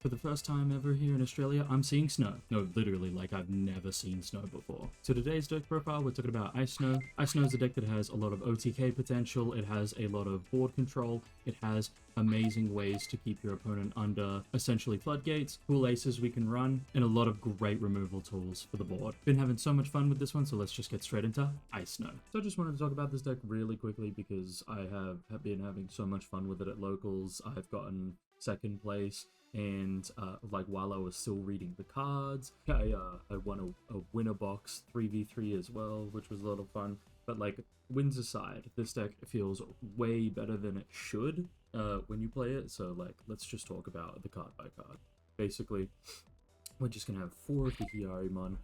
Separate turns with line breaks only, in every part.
For the first time ever here in Australia, I'm seeing snow. No, literally, like I've never seen snow before. So today's deck profile, we're talking about Ice Snow. Ice Snow is a deck that has a lot of OTK potential, it has a lot of board control, it has amazing ways to keep your opponent under essentially floodgates, cool aces we can run, and a lot of great removal tools for the board. Been having so much fun with this one, so let's just get straight into Ice Snow. So I just wanted to talk about this deck really quickly because I have been having so much fun with it at locals. I've gotten second place, and like while I was still reading the cards, I won a winner box 3v3 as well, which was a lot of fun. But like, wins aside, this deck feels way better than it should when you play it. So like, let's just talk about the card by card. Basically, we're just gonna have 4 of the Hiyarimon.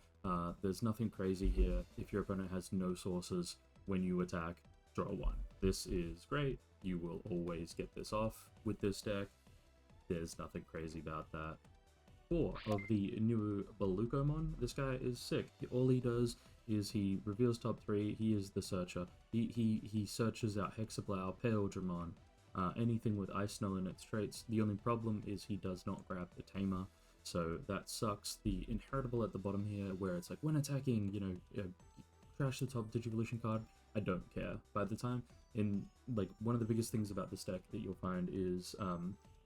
There's nothing crazy here. If your opponent has no sources, when you attack, draw 1. This is great. You will always get this off with this deck. There's nothing crazy about that. 4 of the new Bulucomon. This guy is sick. All he does is he reveals top 3. He is the searcher. He searches out Hexeblaumon, Paledramon, anything with Ice Snow in its traits. The only problem is he does not grab the Tamer, so that sucks. The inheritable at the bottom here, where it's like when attacking, you know, trash the top Digivolution card. I don't care. By the time, in like one of the biggest things about this deck that you'll find is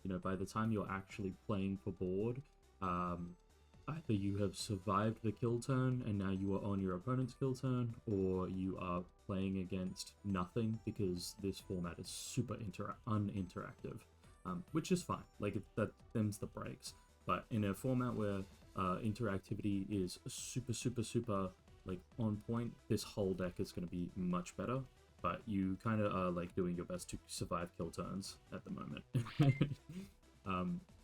you know, by the time you're actually playing for board, either you have survived the kill turn and now you are on your opponent's kill turn, or you are playing against nothing because this format is super uninteractive, which is fine. Like, that them's the breaks. But in a format where interactivity is super like on point, this whole deck is going to be much better. But you kind of are like doing your best to survive kill turns at the moment.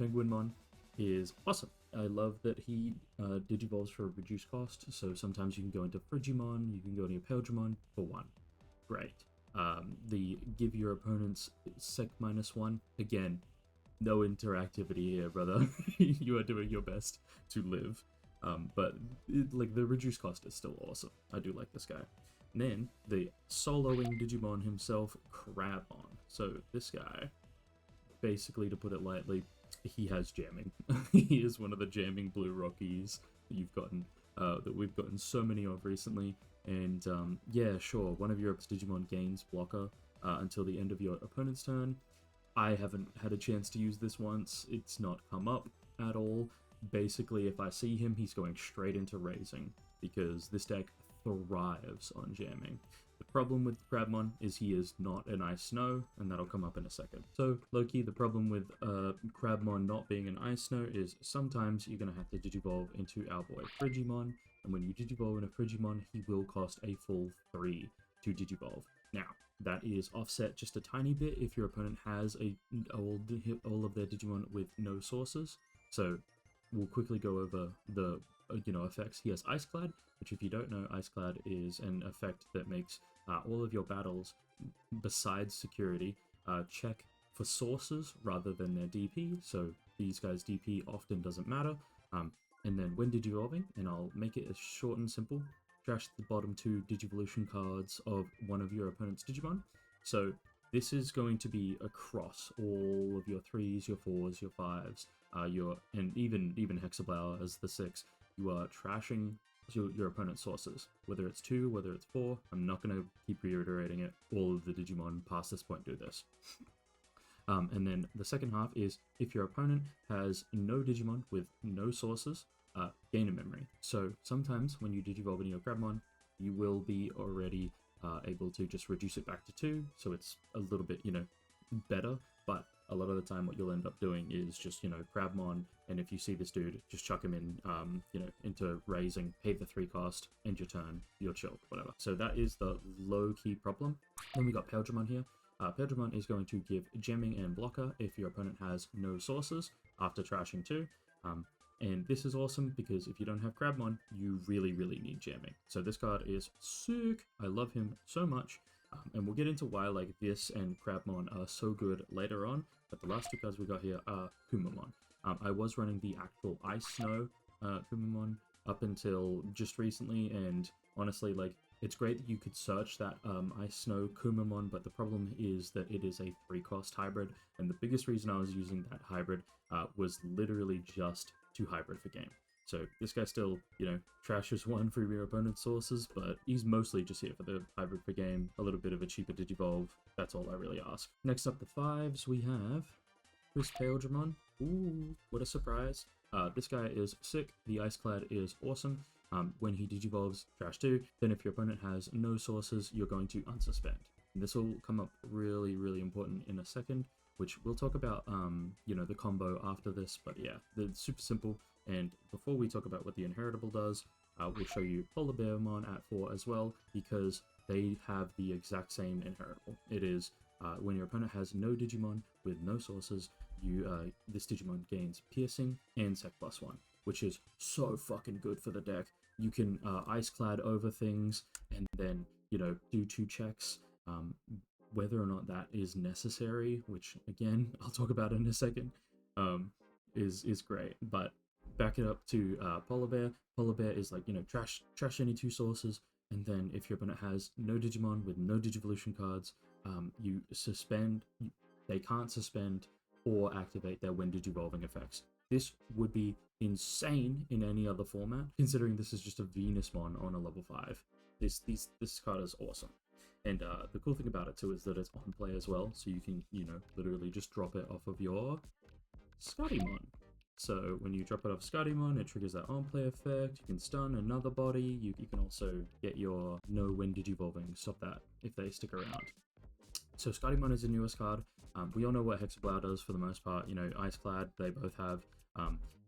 Penguinmon is awesome. I love that he digivolves for a reduced cost, so sometimes you can go into Frigimon, you can go into Paledramon for 1. Great. The give your opponents sec -1, again, no interactivity here, brother. You are doing your best to live. But like, the reduced cost is still awesome. I do like this guy. And then the soloing Digimon himself, Crabmon. So this guy, basically, to put it lightly, he has jamming. He is one of the jamming blue Rockies that you've gotten, that we've gotten so many of recently. And yeah, sure, one of your Digimon gains blocker until the end of your opponent's turn. I haven't had a chance to use this once. It's not come up at all. Basically, if I see him, he's going straight into raising, because this deck thrives on jamming. The problem with Crabmon is he is not an Ice Snow, and that'll come up in a second. So, low-key, the problem with Crabmon not being an Ice Snow is sometimes you're going to have to digivolve into our boy Frigimon, and when you digivolve into Frigimon, he will cost a full 3 to digivolve. Now, that is offset just a tiny bit if your opponent has all of their Digimon with no sources. So, we'll quickly go over the effects. He has Ice Clad, which, if you don't know, Ice Clad is an effect that makes all of your battles, besides security, check for sources rather than their DP. So these guys' DP often doesn't matter. And then when digivolving, and I'll make it as short and simple, trash the bottom 2 Digivolution cards of one of your opponent's Digimon. So this is going to be across all of your 3s, your 4s, your 5s, and even Hexeblaumon as the 6. You are trashing your opponent's sources, whether it's 2, whether it's 4. I'm not going to keep reiterating it. All of the Digimon past this point do this. And then the second half is if your opponent has no Digimon with no sources, gain a memory. So sometimes when you digivolve into your Crabmon, you will be already able to just reduce it back to 2, so it's a little bit, better. But a lot of the time what you'll end up doing is just, Crabmon, and if you see this dude, just chuck him in, into raising, pay the 3 cost, end your turn, you're chill, whatever. So that is the low-key problem. Then we got Paledramon here. Paledramon is going to give jamming and blocker if your opponent has no sources after trashing 2. And this is awesome because if you don't have Crabmon, you really need jamming. So this card is sick. I love him so much. And we'll get into why like this and Crabmon are so good later on. But the last 2 cards we got here are Kumamon. I was running the actual Ice Snow Kumamon up until just recently, and honestly, like, It's great that you could search that Ice Snow Kumamon, but the problem is that it is a 3-cost hybrid, and the biggest reason I was using that hybrid was literally just to hybrid for game. So this guy still, you know, trashes one for your opponent's sources, but he's mostly just here for the hybrid per game, a little bit of a cheaper Digivolve. That's all I really ask. Next up, the 5s, we have CrysPaledramon. Ooh, what a surprise. This guy is sick. The Ice Clad is awesome. When he Digivolves, trash 2. Then if your opponent has no sources, you're going to unsuspend. And this will come up really, really important in a second, which we'll talk about, you know, the combo after this. But yeah, it's super simple. And before we talk about what the Inheritable does, we'll show you PolarBearmon at 4 as well, because they have the exact same Inheritable. It is when your opponent has no Digimon with no sources, this Digimon gains Piercing and Sec +1, which is so fucking good for the deck. You can Ice Clad over things and then, you know, do 2 checks. Whether or not that is necessary, which again I'll talk about in a second, is great. But back it up to Polar Bear. Polar Bear is like, you know, trash any 2 sources, and then if your opponent has no Digimon with no Digivolution cards, you suspend. They can't suspend or activate their when Digivolving effects. This would be insane in any other format, considering this is just a Venusmon on a level 5. This card is awesome. And the cool thing about it too is that it's on play as well, so you can, you know, literally just drop it off of your Skadimon. So when you drop it off Skadimon, it triggers that on-play effect. You can stun another body. You can also get your no when Digivolving, stop that if they stick around. So Skadimon is the newest card. We all know what Hexeblaumon does for the most part. You know, Ice Clad, they both have,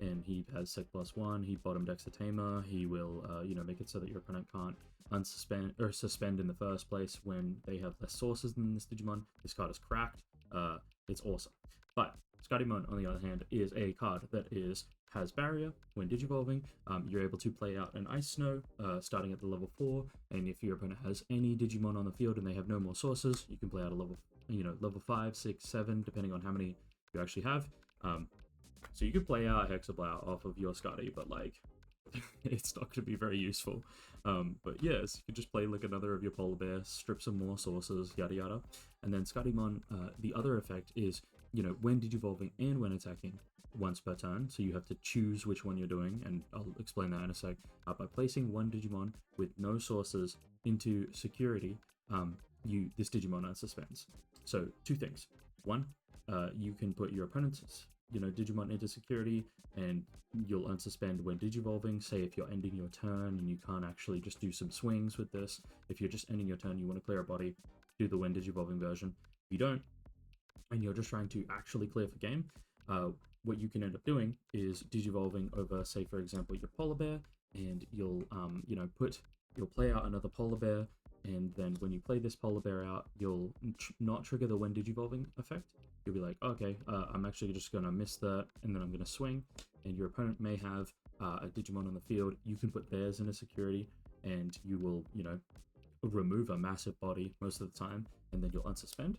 and he has Sec +1. He bottom decks the Tamer. He will, you know, make it so that your opponent can't unsuspend or suspend in the first place when they have less sources than this Digimon. This card is cracked. It's awesome. But Skadimon, on the other hand, is a card that has barrier. When Digivolving, you're able to play out an Ice Snow starting at the level 4, and if your opponent has any Digimon on the field and they have no more sources, you can play out a level 5, 6, 7, depending on how many you actually have. So you could play out Hexeblaumon off of your Skadi, but like, it's not going to be very useful. But yes, you could just play like another of your Polar Bear, strip some more sources, yada yada. And then Skadimon, the other effect is, you know, when Digivolving and when attacking once per turn, so you have to choose which one you're doing, and I'll explain that in a sec. By placing one Digimon with no sources into security, this Digimon unsuspends. So 2 things. 1, you can put your opponent's, you know, Digimon into security, and you'll unsuspend when Digivolving. Say if you're ending your turn and you can't actually just do some swings with this. If you're just ending your turn, you want to clear a body, do the when Digivolving version. If you don't, and you're just trying to actually clear for game, what you can end up doing is Digivolving over, say for example, your Polar Bear, and you'll you know, you'll play out another Polar Bear, and then when you play this Polar Bear out, you'll not trigger the when Digivolving effect. You'll be like, okay, I'm actually just gonna miss that, and then I'm gonna swing, and your opponent may have a Digimon on the field. You can put theirs into security, and you will, you know, remove a massive body most of the time, and then you'll unsuspend.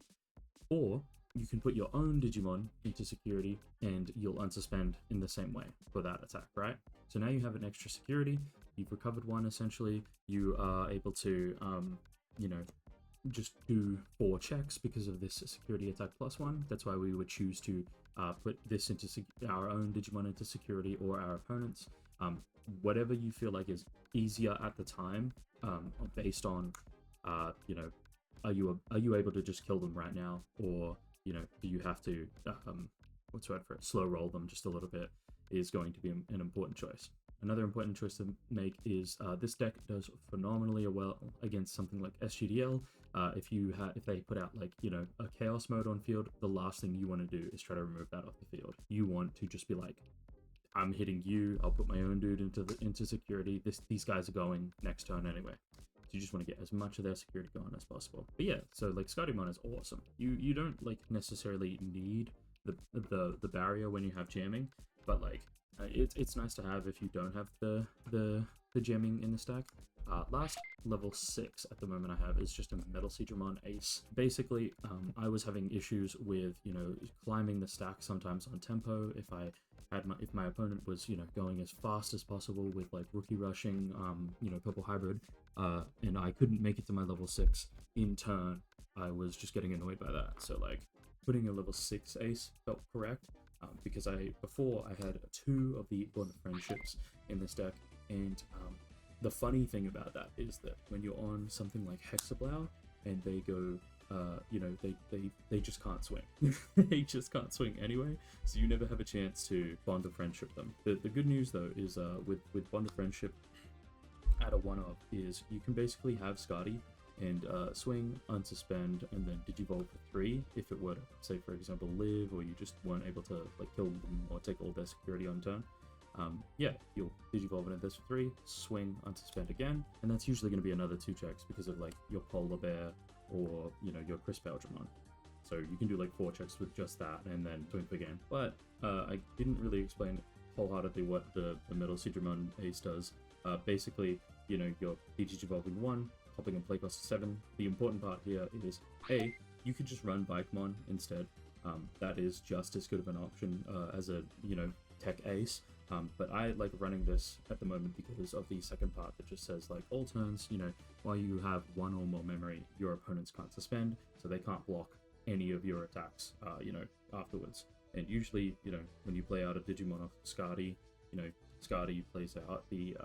Or you can put your own Digimon into security and you'll unsuspend in the same way for that attack, right? So now you have an extra security, you've recovered one essentially, you are able to, you know, just do 4 checks because of this security attack +1. That's why we would choose to put this into our own Digimon into security or our opponent's. Whatever you feel like is easier at the time, based on, you know, are you able to just kill them right now, or, you know, do you have to, what's the word for it, slow roll them just a little bit, is going to be an important choice. Another important choice to make is this deck does phenomenally well against something like SGDL. If they put out, like, you know, a chaos mode on field, the last thing you want to do is try to remove that off the field. You want to just be like, I'm hitting you, I'll put my own dude into security. These guys are going next turn anyway. So you just want to get as much of their security going as possible. But yeah, so like Skadimon is awesome. You don't like necessarily need the barrier when you have jamming, but like it's nice to have if you don't have the jamming in the stack. Last level 6 at the moment I have is just a MetalSeadramon Ace. Basically, I was having issues with, you know, climbing the stack sometimes on tempo. If I if my opponent was, you know, going as fast as possible with like rookie rushing, you know, purple hybrid, and I couldn't make it to my level 6 in turn, I was just getting annoyed by that. So like putting a level 6 ace felt correct, because before I had 2 of the Bond of Friendships in this deck, and the funny thing about that is that when you're on something like Hexeblaumon and they go, you know, they just can't swing. They just can't swing anyway, so you never have a chance to Bond of Friendship them. The good news though is with Bond of Friendship at a 1-of is you can basically have Skadi and swing, unsuspend, and then Digivolve for 3 if it were to, say for example, live, or you just weren't able to like kill them or take all their security on turn. Yeah, you'll Digivolve into this for 3, swing, unsuspend again, and that's usually going to be another 2 checks because of like your Polar Bear or, you know, your CrysPaledramon. So you can do like 4 checks with just that and then twink again. But I didn't really explain wholeheartedly what the MetalSeadramon Ace does. Basically, you know, you're Digivolving 1, hopping and play cost 7. The important part here is, A, you could just run Bulucomon instead. That is just as good of an option as a, you know, tech ace. But I like running this at the moment because of the second part that just says like all turns, you know, while you have 1 or more memory, your opponents can't suspend, so they can't block any of your attacks, you know, afterwards. And usually, you know, when you play out a Digimon of Skadi, you know, Skadi plays out the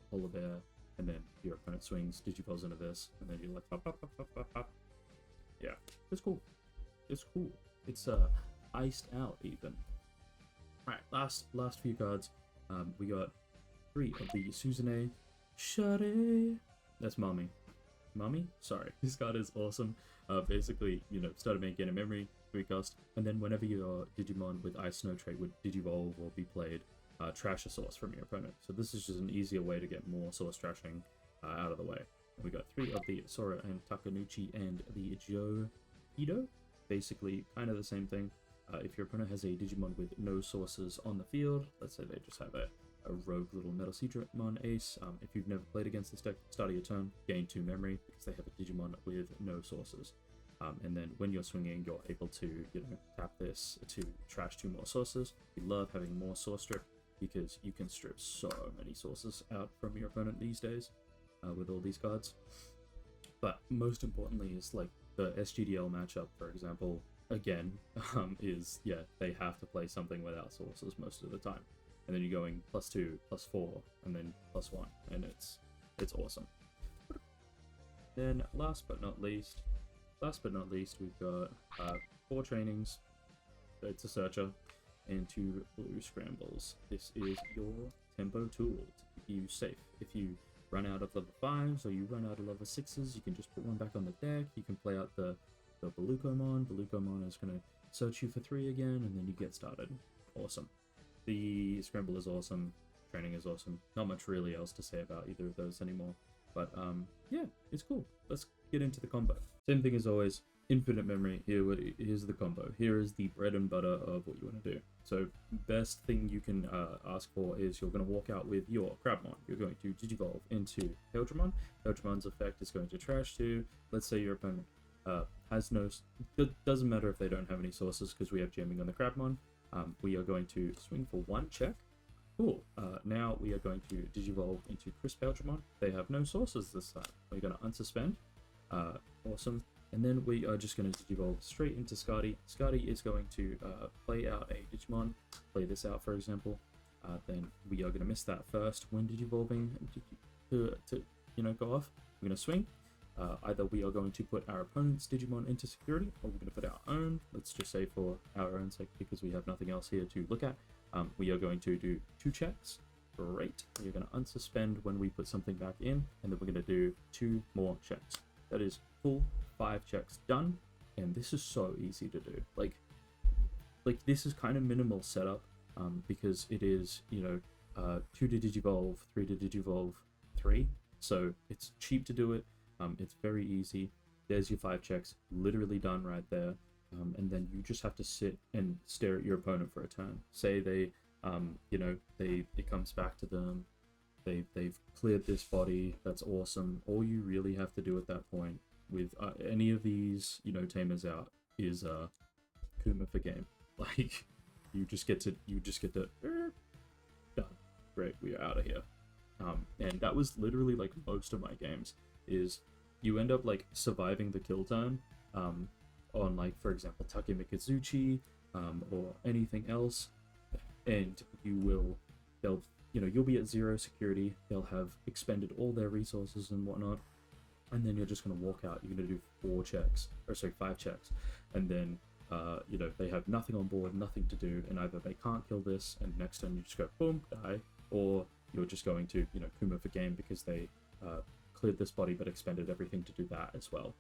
Polar Bear, and then your opponent swings, Digivolves into this, and then you're like, pop, pop, pop, pop, pop, pop. Yeah, it's cool. It's cool. It's iced out even. Alright, last few cards. We got 3 of the Suzune Shade. That's Mommy. Mommy? Sorry. This card is awesome. Basically, you know, started making a memory, recast, and then whenever your Digimon with Ice Snow trait would Digivolve or be played, trash a source from your opponent. So this is just an easier way to get more source trashing out of the way. And we got 3 of the Sora and Takenouchi and the Kido. Basically, kind of the same thing. If your opponent has a Digimon with no sources on the field, let's say they just have a rogue little MetalSeadramon Ace, if you've never played against this deck, start of your turn, gain 2 memory because they have a Digimon with no sources. And then when you're swinging, you're able to, you know, tap this to trash 2 more sources. We love having more source strip because you can strip so many sources out from your opponent these days with all these cards. But most importantly is like the SGDL matchup, for example, again, is, yeah, they have to play something without sources most of the time. And then you're going +2, +4, and then +1, and it's awesome. Then last but not least, we've got 4 trainings. It's a searcher, and 2 blue scrambles. This is your tempo tool to keep you safe. If you run out of level 5s or you run out of level 6s, you can just put one back on the deck. You can play out the Bulucomon. Bulucomon is going to search you for 3 again, and then you get started. Awesome. The scramble is awesome. Training is awesome. Not much really else to say about either of those anymore. But yeah, it's cool. Let's get into the combo. Same thing as always. Infinite memory. Here's the combo. Here is the bread and butter of what you want to do. So best thing you can ask for is you're going to walk out with your Crabmon. You're going to Digivolve into Paledramon. Paledраmon's effect is going to trash to, let's say your opponent has no, it doesn't matter if they don't have any sources because we have jamming on the Crabmon. We are going to swing for 1 check. Cool. Now we are going to Digivolve into CrysPaledramon. They have no sources this time. We're going to unsuspend. Awesome. And then we are just going to Digivolve straight into Skadi. Skadi is going to play out a Digimon. Play this out, for example. Then we are going to miss that first when Digivolving to you know, go off. We're going to swing. Either we are going to put our opponent's Digimon into security, or we're going to put our own. Let's just say for our own sake, because we have nothing else here to look at, we are going to do 2 checks. Great. We're going to unsuspend when we put something back in, and then we're going to do 2 more checks. That is full 5 checks done, and this is so easy to do. Like this is kind of minimal setup, because it is, you know, 2 to Digivolve, 3 to Digivolve 3, so it's cheap to do it. It's very easy. There's your 5 checks, literally done right there. And then you just have to sit and stare at your opponent for a turn. Say they, you know, it comes back to them. They've cleared this body. That's awesome. All you really have to do at that point with any of these, you know, Tamers out is Kuma for game. Like, you just get to done. Great, we are out of here. And that was literally like most of my games, is you end up like surviving the kill turn on, like, for example, Takenouchi or anything else, and you'll be at 0 security, they'll have expended all their resources and whatnot, and then you're just going to walk out. You're going to do 5 checks, and then they have nothing on board, nothing to do, and either they can't kill this, and next turn you just go boom, die, or you're just going to Kuma for game because they cleared this body but expended everything to do that as well.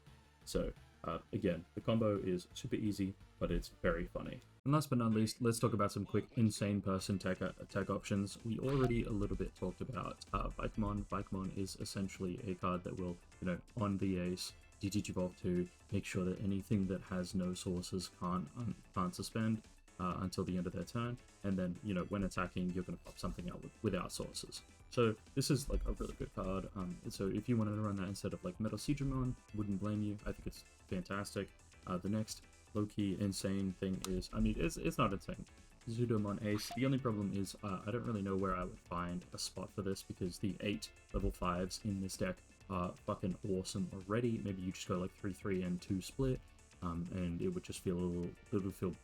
So again, the combo is super easy, but it's very funny. And last but not least, let's talk about some quick insane person tech options. We already a little bit talked about Bulucomon. Bulucomon is essentially a card that will, on the ace, Digivolve to make sure that anything that has no sources can't suspend until the end of their turn, and then when attacking, you're going to pop something out without sources. So this is like a really good card. So if you wanted to run that instead of like MetalSeadramon, wouldn't blame you. I think it's fantastic. The next low-key insane thing is, it's not insane, Zudomon ACE. The only problem is I don't really know where I would find a spot for this, because the 8 level 5s in this deck are fucking awesome already. Maybe you just go like 3-3 and 2 split, and it would just feel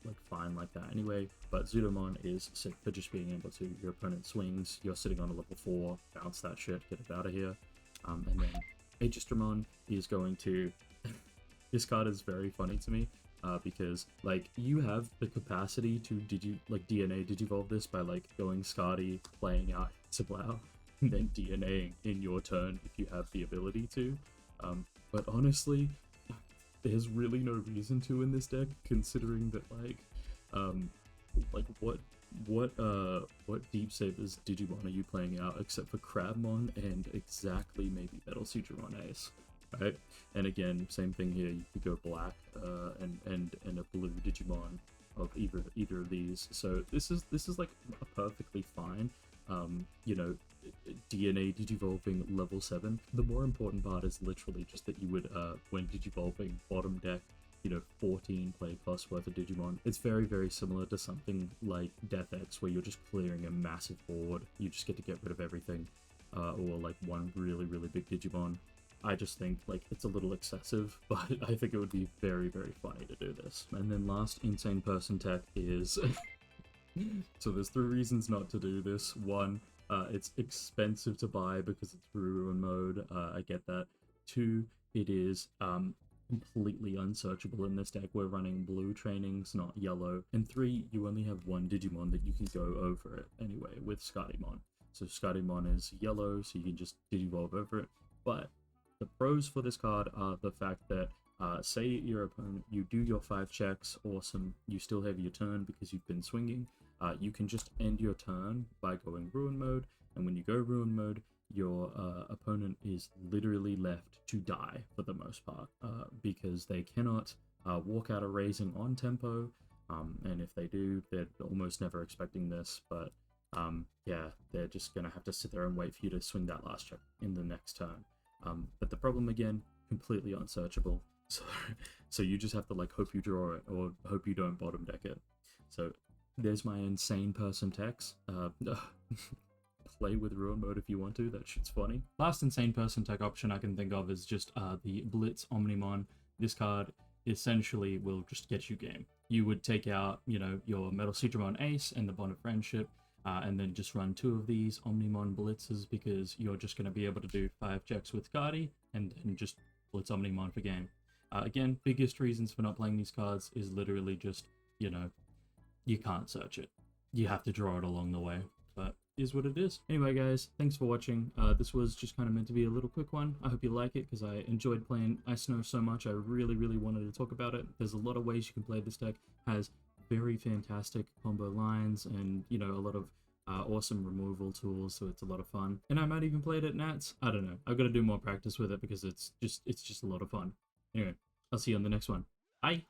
like fine like that anyway. But Zudomon is sick for just being able to, your opponent swings, you're sitting on a level 4, bounce that shit, get it out of here. And then Hiyarimon is going to this card is very funny to me, because like you have the capacity to DNA digivolve this by like going Skadi, playing out Hexeblaumon, and then DNAing in your turn if you have the ability to. But honestly, there's really no reason to in this deck, considering that what deep savers Digimon are you playing out except for Crabmon and exactly maybe MetalSeadramon ACE, right? And again, same thing here. You could go black and a blue Digimon of either of these. So this is like a perfectly fine DNA digivolving level 7. The more important part is literally just that you would when digivolving bottom deck 14 play cost worth of Digimon. It's very, very similar to something like Death X, where you're just clearing a massive board. You just get to get rid of everything, or like one really, really big Digimon. I just think like it's a little excessive, but I think it would be very, very funny to do this. And then last insane person tech is so there's 3 reasons not to do this. 1, it's expensive to buy because it's ruin mode. I get that. 2, it is completely unsearchable in this deck. We're running blue trainings, not yellow. And 3, you only have 1 Digimon that you can go over it anyway with Skadimon. So Skadimon is yellow, so you can just Digivolve over it. But the pros for this card are the fact that say your opponent, you do your 5 checks, awesome, you still have your turn because you've been swinging. You can just end your turn by going ruin mode, and when you go ruin mode, your opponent is literally left to die for the most part, because they cannot walk out a raising on tempo, and if they do, they're almost never expecting this, but yeah, they're just gonna have to sit there and wait for you to swing that last check in the next turn. But the problem, again, completely unsearchable, so you just have to like hope you draw it or hope you don't bottom deck it. So there's my insane person techs. Play with ruin mode if you want to, that shit's funny. Last insane person tech option I can think of is just the Blitz Omnimon. This card essentially will just get you game. You would take out, your MetalSeadramon ACE and the Bond of Friendship, and then just run 2 of these Omnimon Blitzes, because you're just going to be able to do 5 checks with Skadi and just Blitz Omnimon for game. Again, biggest reasons for not playing these cards is literally just, you can't search it. You have to draw it along the way, but is what it is. Anyway, guys, thanks for watching. This was just kind of meant to be a little quick one. I hope you like it, because I enjoyed playing Ice Snow so much. I really, really wanted to talk about it. There's a lot of ways you can play this deck. Has very fantastic combo lines and, a lot of awesome removal tools, so it's a lot of fun. And I might even play it at Nats. I don't know. I've got to do more practice with it, because it's just a lot of fun. Anyway, I'll see you on the next one. Bye!